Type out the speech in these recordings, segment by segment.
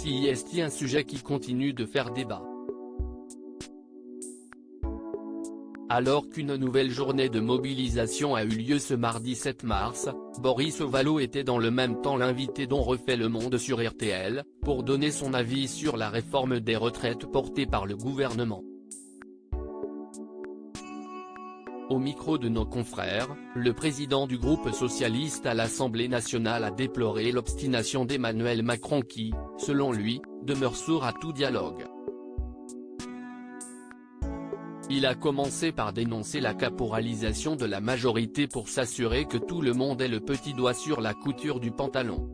CIST, un sujet qui continue de faire débat. Alors qu'une nouvelle journée de mobilisation a eu lieu ce mardi 7 mars, Boris Vallaud était dans le même temps l'invité dont refait le monde sur RTL, pour donner son avis sur la réforme des retraites portée par le gouvernement. Au micro de nos confrères, le président du groupe socialiste à l'Assemblée nationale a déploré l'obstination d'Emmanuel Macron qui, selon lui, demeure sourd à tout dialogue. Il a commencé par dénoncer la caporalisation de la majorité pour s'assurer que tout le monde ait le petit doigt sur la couture du pantalon.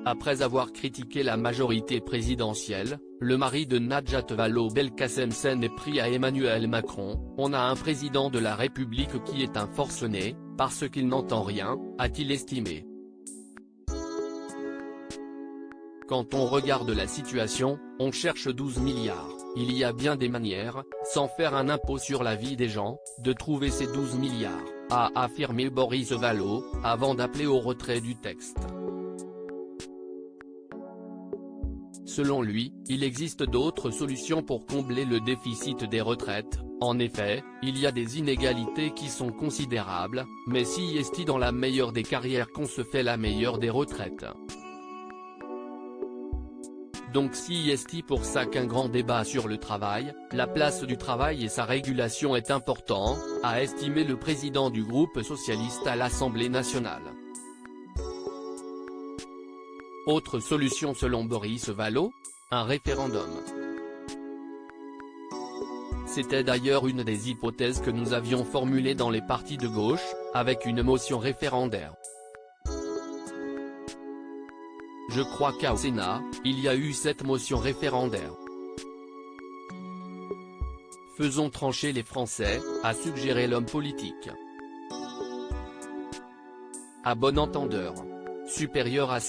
Après avoir critiqué la majorité présidentielle, le mari de Najat Vallaud-Belkacem s'en est pris à Emmanuel Macron. On a un président de la République qui est un forcené, parce qu'il n'entend rien, a-t-il estimé. Quand on regarde la situation, on cherche 12 milliards, il y a bien des manières, sans faire un impôt sur la vie des gens, de trouver ces 12 milliards, a affirmé Boris Vallaud, avant d'appeler au retrait du texte. Selon lui, il existe d'autres solutions pour combler le déficit des retraites. En effet, il y a des inégalités qui sont considérables, mais si est-il dans la meilleure des carrières qu'on se fait la meilleure des retraites. Donc si est pour ça qu'un grand débat sur le travail, la place du travail et sa régulation est important, a estimé le président du groupe socialiste à l'Assemblée nationale. Autre solution selon Boris Vallaud ? Un référendum. C'était d'ailleurs une des hypothèses que nous avions formulées dans les partis de gauche, avec une motion référendaire. Je crois qu'au Sénat, il y a eu cette motion référendaire. Faisons trancher les Français, a suggéré l'homme politique. À bon entendeur. Supérieur à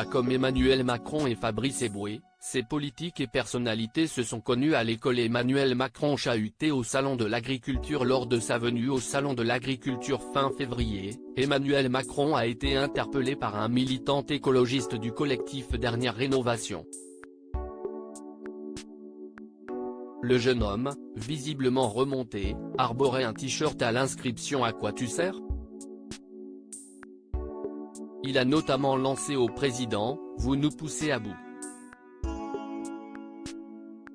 comme Emmanuel Macron et Fabrice Eboué, ces politiques et personnalités se sont connus à l'école. Emmanuel Macron chahuté au salon de l'agriculture. Lors de sa venue au salon de l'agriculture fin février, Emmanuel Macron a été interpellé par un militant écologiste du collectif Dernière Rénovation. Le jeune homme, visiblement remonté, arborait un t-shirt à l'inscription « À quoi tu sers ?». Il a notamment lancé au président « Vous nous poussez à bout ».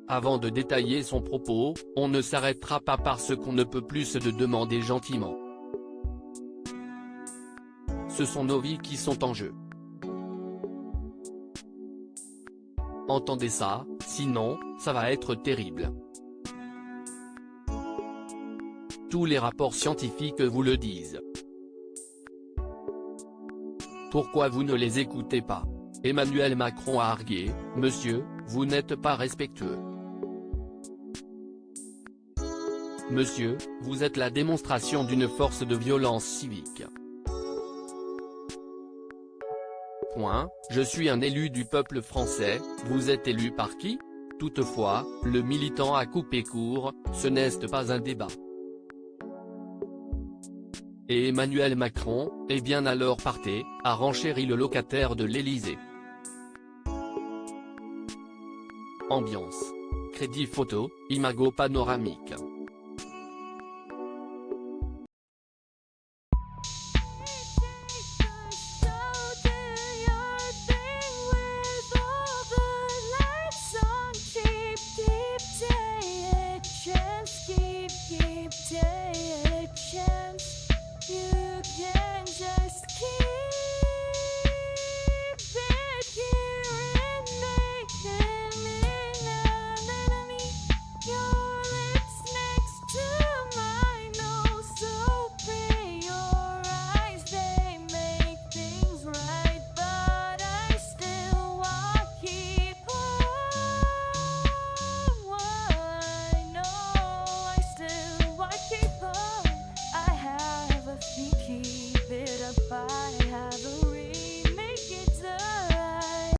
Avant de détailler son propos, on ne s'arrêtera pas parce qu'on ne peut plus se demander gentiment. Ce sont nos vies qui sont en jeu. Entendez ça, sinon, ça va être terrible. Tous les rapports scientifiques vous le disent. Pourquoi vous ne les écoutez pas ? Emmanuel Macron a argué, « Monsieur, vous n'êtes pas respectueux. Monsieur, vous êtes la démonstration d'une force de violence civique. Point, je suis un élu du peuple français, vous êtes élu par qui ? Toutefois, le militant a coupé court, ce n'est pas un débat. Et Emmanuel Macron, eh bien alors partez, a renchéri le locataire de l'Élysée. Ambiance. Crédit photo, Imago panoramique.